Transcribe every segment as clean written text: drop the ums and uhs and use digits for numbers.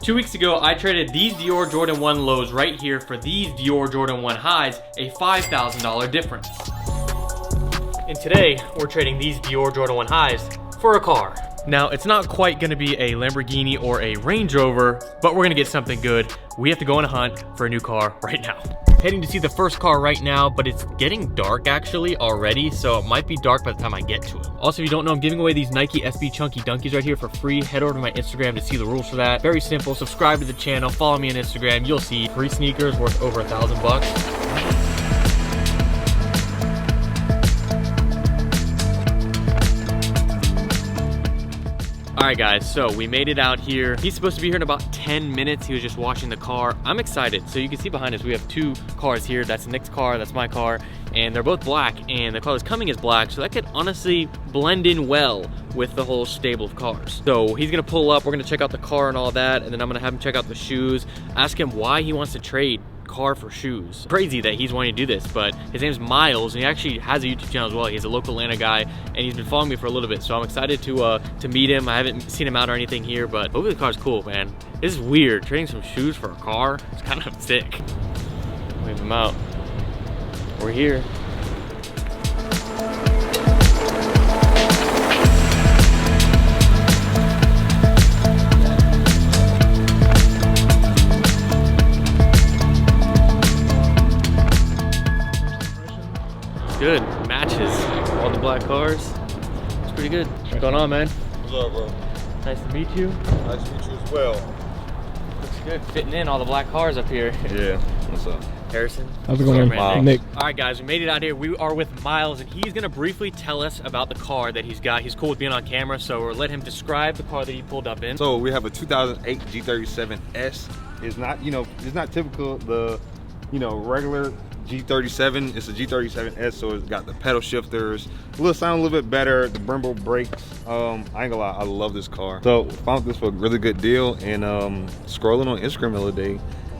2 weeks ago, I traded these Dior Jordan 1 lows right here for these Dior Jordan 1 highs, a $5,000 difference. And today, we're trading these Dior Jordan 1 highs for a car. Now, it's not quite gonna be a Lamborghini or a Range Rover, but we're gonna get something good. We have to go on a hunt for a new car right now. Heading to see the first car right now, but it's getting dark actually already, so it might be dark by the time I get to it. Also, if you don't know, I'm giving away these Nike SB Chunky Dunkies right here for free. Head over to my Instagram to see the rules for that. Very simple, subscribe to the channel, follow me on Instagram. You'll see free sneakers worth over $1,000. All right guys, so we made it out here. He's supposed to be here in about 10 minutes. He was just washing the car. I'm excited. So you can see behind us, we have two cars here. That's Nick's car, that's my car, and they're both black, and the car that's coming is black, so that could honestly blend in well with the whole stable of cars. So he's gonna pull up, we're gonna check out the car and all that, and then I'm gonna have him check out the shoes, ask him why he wants to trade car for shoes. Crazy that he's wanting to do this, but his name's Miles, and he actually has a YouTube channel as well. He's a local Atlanta guy, and he's been following me for a little bit, so I'm excited to meet him. I haven't seen him out or anything here, but hopefully the car's cool, man. This is weird, trading some shoes for a car. It's kind of sick. Wave him out. We're here. Good, matches all the black cars. It's pretty good. What's going on, man? What's up, bro? Nice to meet you. Nice to meet you as well. Looks good, fitting in all the black cars up here. Yeah, what's up? Harrison. How's it going, Nick? All right, guys, we made it out here. We are with Miles, and he's gonna briefly tell us about the car that he's got. He's cool with being on camera, so we'll let him describe the car that he pulled up in. So we have a 2008 G37S. It's not, it's not typical the, regular G37. It's a G37S, so it's got the pedal shifters, sound a little bit better, the Brembo brakes. I ain't gonna lie, I love this car. So found this for a really good deal, and scrolling on Instagram the other day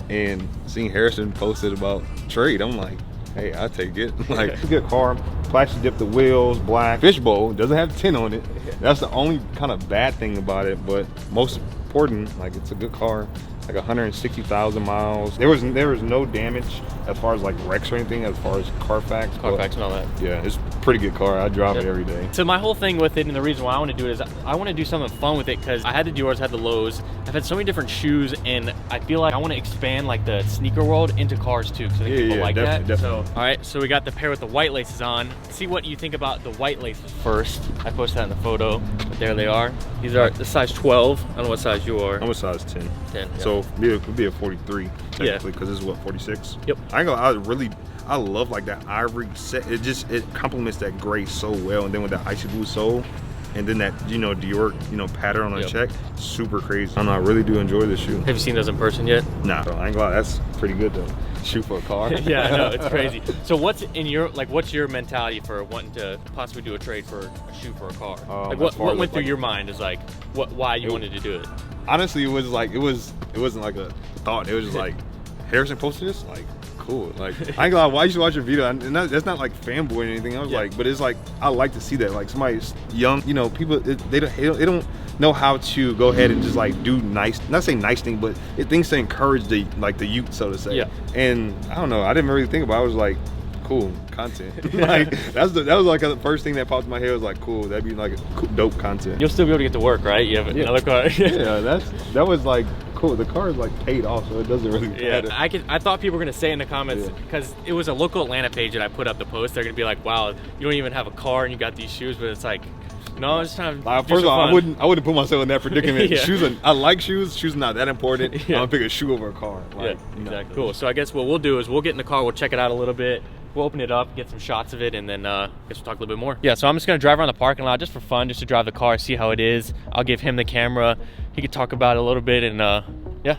and seeing Harrison posted about trade, I'm like, hey, I'll take it. Like, it's a good car. Plastic dip the wheels, black. Fishbowl, doesn't have tin on it. That's the only kind of bad thing about it, but most important, like, it's a good car. Like 160,000 miles. There was no damage as far as like wrecks or anything, as far as Carfax. Carfax and all that. Yeah, it's a pretty good car. I drive it every day. So my whole thing with it, and the reason why I want to do it is I want to do something fun with it, because I had the Dior's, had the lows. I've had so many different shoes, and I feel like I want to expand like the sneaker world into cars too, because I think people like that. Definitely. So, all right, so we got the pair with the white laces on. See what you think about the white laces first. I posted that in the photo, but there they are. These are the size 12. I don't know what size you are. I'm a size 10. 10. Yeah. So it could be a 43 technically, because this is what, 46. Yep. I love like that ivory set. It complements that gray so well, and then with that icy blue sole, and then that Dior pattern on the check, super crazy. I don't know, I really do enjoy this shoe. Have you seen those in person yet? Nah, I ain't gonna lie, that's pretty good though. Shoe for a car. Yeah, I know, it's crazy. So what's your mentality for wanting to possibly do a trade for a shoe for a car? Like what went through your mind is like why you wanted to do it? Honestly, it wasn't like a thought. It was just like, Harrison posted this, like, cool. Like, I ain't gonna lie, why you should watch your video? And that's not like fanboy or anything. I was like, but it's like, I like to see that. Like, somebody's young, people, they don't know how to go ahead and just like do nice, not saying nice thing, but things to encourage the youth, so to say. Yeah. And I don't know, I didn't really think about it. I was like, cool content. Like, that was like the first thing that popped in my head. Was like, cool, that'd be like dope content. You'll still be able to get to work, right? You have another car. Yeah, that was like cool. The car is like paid off, so it doesn't really matter. I thought people were gonna say in the comments, because it was a local Atlanta page that I put up the post, they're gonna be like, wow, you don't even have a car and you got these shoes, but it's like, no, I'm just trying to first of all, I wouldn't put myself in that predicament. Yeah. I like shoes. Shoes are not that important. I'm gonna pick a shoe over a car. Like, yeah, exactly. Cool. So I guess what we'll do is we'll get in the car, we'll check it out a little bit, we'll open it up, get some shots of it, and then I guess we'll talk a little bit more. Yeah, so I'm just gonna drive around the parking lot just for fun, just to drive the car, see how it is. I'll give him the camera. He could talk about it a little bit, and yeah,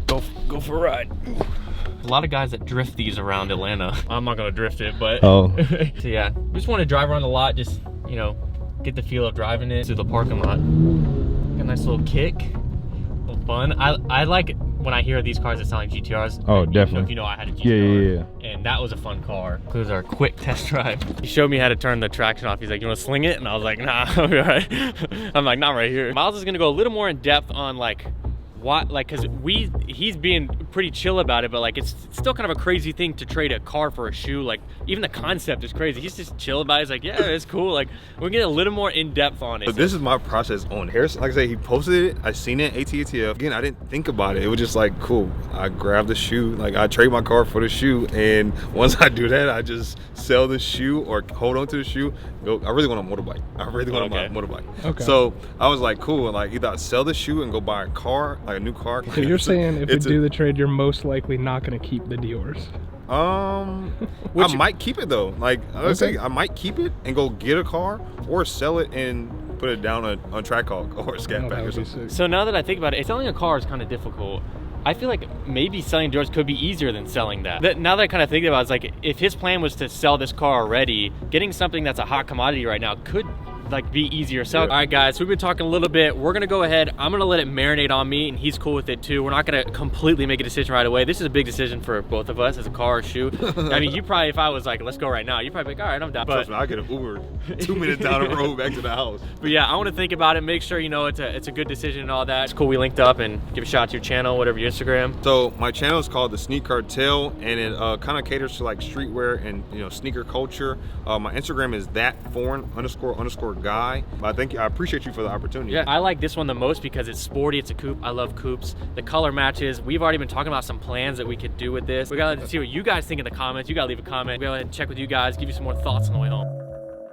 go for a ride. A lot of guys that drift these around Atlanta. I'm not gonna drift it, but so yeah, we just want to drive around the lot, just get the feel of driving it through the parking lot. Got a nice little kick, a little fun. I like when I hear these cars that sound like GTRs. Oh, definitely. If you know, I had a GTR. Yeah. And that was a fun car. It was our quick test drive. He showed me how to turn the traction off. He's like, you want to sling it? And I was like, nah, I'll be all right. I'm like, not right here. Miles is gonna go a little more in depth on like why, like, because he's being pretty chill about it, but like it's still kind of a crazy thing to trade a car for a shoe. Like, even the concept is crazy. He's just chill about it. He's like, yeah, it's cool. Like, we're getting a little more in depth on it. But this is my process on Harrison. Like I said, he posted it. I seen it ATATF. Again, I didn't think about it. It was just like, cool. I grab the shoe. Like, I trade my car for the shoe, and once I do that, I just sell the shoe or hold on to the shoe. Go. I really want a motorbike. I really want a motorbike. Okay. So I was like, cool. Like, either I sell the shoe and go buy a car, like a new car. So you're saying if you do the trade, you're most likely not going to keep the Diors. I might keep it though. Like, I say, I might keep it and go get a car or sell it and put it down on Trackhawk or Scat Pack or something. So now that I think about it, selling a car is kind of difficult. I feel like maybe selling Diors could be easier than selling that. Now that I kind of think about it, it's like, if his plan was to sell this car already, getting something that's a hot commodity right now could like be easier. So, all right guys, so we've been talking a little bit. We're gonna go ahead. I'm gonna let it marinate on me, and he's cool with it too. We're not gonna completely make a decision right away. This is a big decision for both of us, as a car or shoe. I mean, you probably, if I was like, let's go right now, you'd probably be like, all right, I'm down. But I get an Uber 2 minutes down the road back to the house. But yeah, I want to think about it, make sure, you know, it's a good decision and all that. It's cool we linked up, and give a shout out to your channel, whatever, your Instagram. So my channel is called The Sneak Cartel, and it kind of caters to like streetwear and, you know, sneaker culture. My Instagram is __guy. I appreciate you for the opportunity. Yeah, I like this one the most because it's sporty, it's a coupe. I love coupes. The color matches. We've already been talking about some plans that we could do with this. We gotta see what you guys think in the comments. You gotta leave a comment. We'll go ahead and check with you guys, give you some more thoughts on the way home.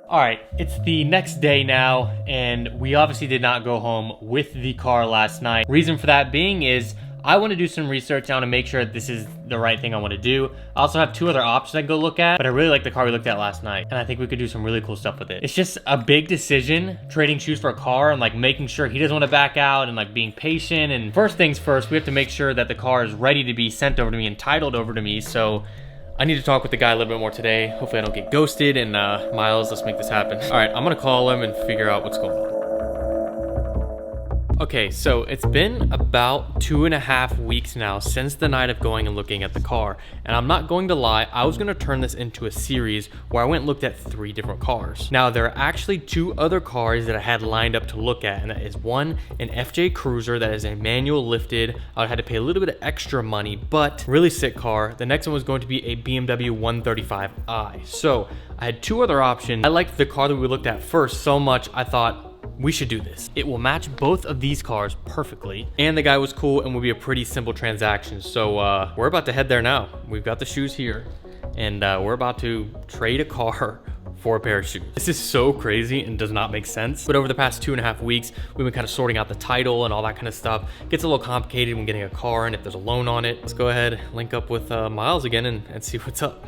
All right, it's the next day now, and we obviously did not go home with the car last night. Reason for that being is I want to do some research. I want to make sure this is the right thing I want to do. I also have 2 other options I can go look at, but I really like the car we looked at last night, and I think we could do some really cool stuff with it. It's just a big decision, trading shoes for a car, and like making sure he doesn't want to back out, and like being patient. And first things first, we have to make sure that the car is ready to be sent over to me and titled over to me. So I need to talk with the guy a little bit more today. Hopefully I don't get ghosted. And Miles, let's make this happen. All right, I'm gonna call him and figure out what's going on. Okay, so it's been about 2.5 weeks now since the night of going and looking at the car. And I'm not going to lie, I was gonna turn this into a series where I went and looked at 3 different cars. Now, there are actually 2 other cars that I had lined up to look at, and that is one, an FJ Cruiser that is a manual lifted. I had to pay a little bit of extra money, but really sick car. The next one was going to be a BMW 135i. So I had 2 other options. I liked the car that we looked at first so much, I thought, we should do this. It will match both of these cars perfectly. And the guy was cool and will be a pretty simple transaction. So we're about to head there now. We've got the shoes here, and we're about to trade a car for a pair of shoes. This is so crazy and does not make sense. But over the past 2.5 weeks, we've been kind of sorting out the title and all that kind of stuff. It gets a little complicated when getting a car and if there's a loan on it. Let's go ahead, link up with Miles again and see what's up.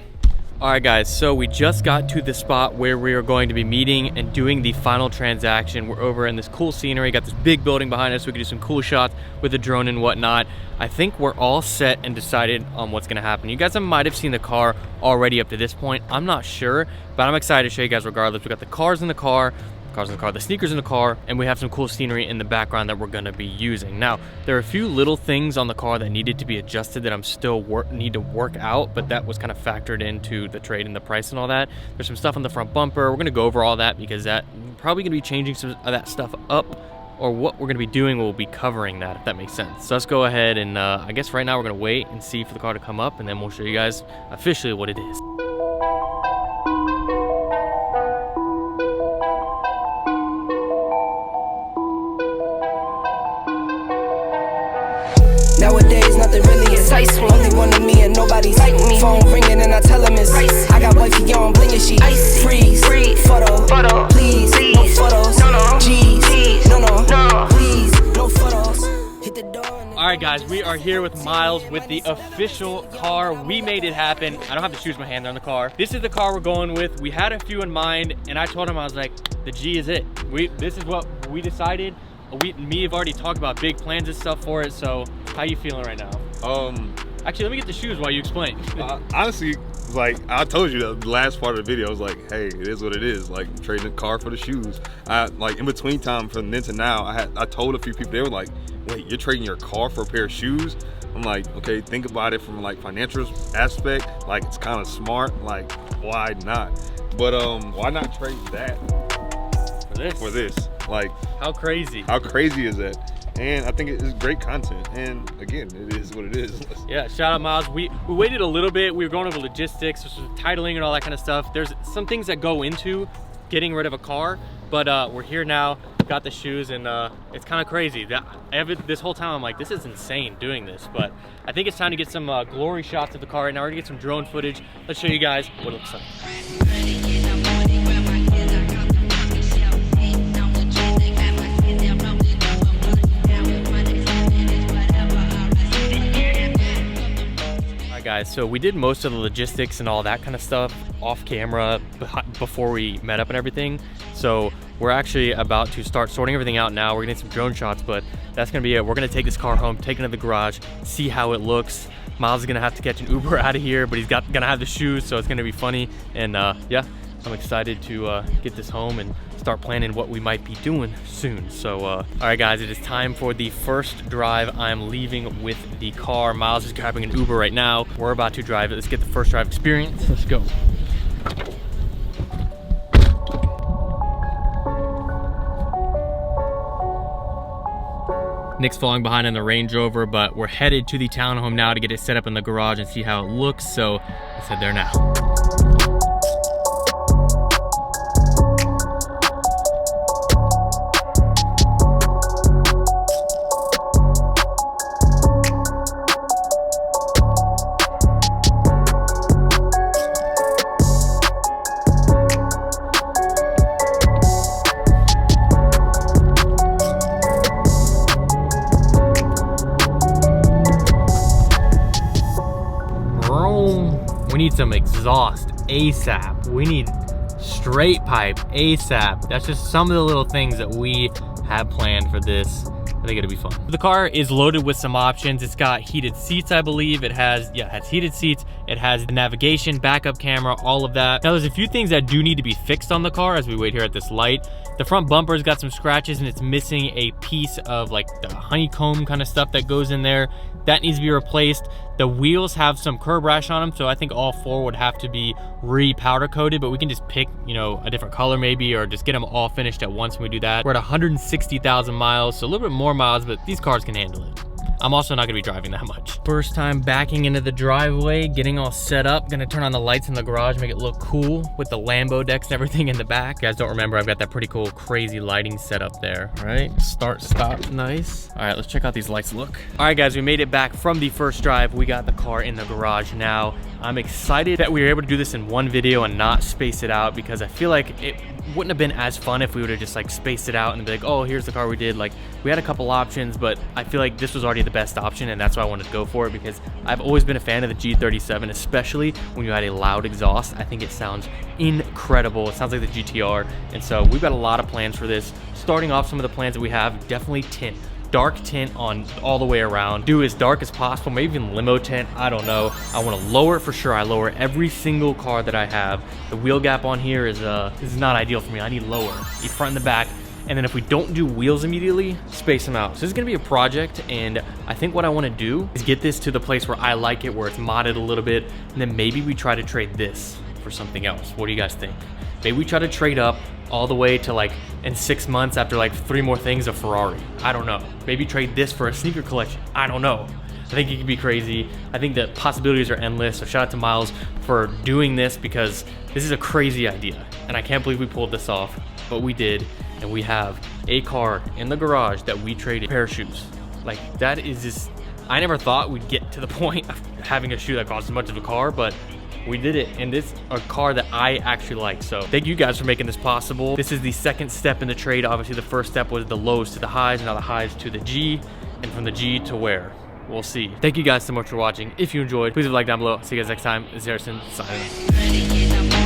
All right guys, so we just got to the spot where we are going to be meeting and doing the final transaction. We're over in this cool scenery, got this big building behind us. We can do some cool shots with the drone and whatnot. I think we're all set and decided on what's gonna happen. You guys might have seen the car already up to this point. I'm not sure, but I'm excited to show you guys regardless. We got the cars in the car, the sneakers in the car, and we have some cool scenery in the background that we're gonna be using. Now, there are a few little things on the car that needed to be adjusted that I'm still need to work out, but that was kind of factored into the trade and the price and all that. There's some stuff on the front bumper. We're gonna go over all that because we're probably gonna be changing some of that stuff up, or what we're gonna be doing, we'll be covering that, if that makes sense. So let's go ahead and I guess right now we're gonna wait and see for the car to come up, and then we'll show you guys officially what it is. Nowadays, nothing really excites me. Only one of me and nobody's like me. Phone ringing and I tell him it's ice. I got wifey on bling and she ice. Freeze, photo, please, no photos. No, G's, no, please, no photos. Hit the door. All right, guys, we are here with Miles with the official car. We made it happen. I don't have the shoes in my hand, they're in the car. This is the car we're going with. We had a few in mind, and I told him, I was like, the G is it. This is what we decided. Me have already talked about big plans and stuff for it, so how you feeling right now? Actually, let me get the shoes while you explain. Honestly, like I told you the last part of the video, I was like, hey, it is what it is. Like, trading the car for the shoes. Like in between time from then to now, I told a few people, they were like, wait, you're trading your car for a pair of shoes? I'm like, okay, think about it from like financial aspect. Like, it's kind of smart. Like, why not? But why not trade that for this? Like, how crazy? How crazy is that? and I think it is great content. And again, it is what it is. Yeah, shout out Miles. We waited a little bit. We were going over logistics, titling and all that kind of stuff. There's some things that go into getting rid of a car, but we're here now, got the shoes, and it's kind of crazy. This whole time I'm like, this is insane doing this, but I think it's time to get some glory shots of the car right now. We're gonna get some drone footage. Let's show you guys what it looks like. Guys, so we did most of the logistics and all that kind of stuff off camera before we met up and everything. So we're actually about to start sorting everything out now. We're gonna get some drone shots, but that's gonna be it. We're gonna take this car home, take it to the garage, see how it looks. Miles is gonna have to catch an Uber out of here, but he's gonna have the shoes, so it's gonna be funny. And yeah, I'm excited to get this home and start planning what we might be doing soon. So all right guys, it is time for the first drive. I'm leaving with the car. Miles is grabbing an Uber right now. We're about to drive it. Let's get the first drive experience. Let's go. Nick's falling behind in the Range Rover, but we're headed to the townhome now to get it set up in the garage and see how it looks. So let's head there now. We need some exhaust ASAP. We need straight pipe ASAP. That's just some of the little things that we have planned for this. I think it'll be fun. The car is loaded with some options. It's got heated seats, I believe. It has heated seats. It has navigation, backup camera, all of that. Now there's a few things that do need to be fixed on the car as we wait here at this light. The front bumper's got some scratches and it's missing a piece of like the honeycomb kind of stuff that goes in there. That needs to be replaced. The wheels have some curb rash on them, so I think all four would have to be re-powder coated, but we can just pick, you know, a different color maybe, or just get them all finished at once when we do that. We're at 160,000 miles, so a little bit more miles, but these cars can handle it. I'm also not gonna be driving that much. First time backing into the driveway, getting all set up. Gonna turn on the lights in the garage, make it look cool with the Lambo decks and everything in the back. You guys don't remember, I've got that pretty cool, crazy lighting set up there. All right, start, stop, nice. All right, let's check out these lights look. All right guys, we made it back from the first drive. We got the car in the garage now. I'm excited that we were able to do this in one video and not space it out, because I feel like it wouldn't have been as fun if we would have just like spaced it out and be like, oh, here's the car we did. Like, we had a couple options, but I feel like this was already the best option, and that's why I wanted to go for it, because I've always been a fan of the G37, especially when you had a loud exhaust. I think it sounds incredible. It sounds like the GTR, and so we've got a lot of plans for this. Starting off, some of the plans that we have, definitely tint. Dark tint on all the way around. Do as dark as possible, maybe even limo tint, I don't know. I want to lower it for sure. I lower every single car that I have. The wheel gap on here is not ideal for me. I need lower, front and the back. And then if we don't do wheels immediately, space them out. So this is gonna be a project, and I think what I wanna do is get this to the place where I like it, where it's modded a little bit, and then maybe we try to trade this for something else. What do you guys think? Maybe we try to trade up all the way to, like, in 6 months, after like 3 more things, a Ferrari. I don't know. Maybe trade this for a sneaker collection. I don't know. I think it could be crazy. I think the possibilities are endless. So shout out to Miles for doing this, because this is a crazy idea. And I can't believe we pulled this off, but we did. And we have a car in the garage that we traded a pair of shoes. Like, that is just, I never thought we'd get to the point of having a shoe that costs as much of a car, but we did it, and this is a car that I actually like. So thank you guys for making this possible. This is the second step in the trade. Obviously the first step was the lows to the highs, now the highs to the G, and from the G to where? We'll see. Thank you guys so much for watching. If you enjoyed, please leave a like down below. See you guys next time. This is Harrison signing off.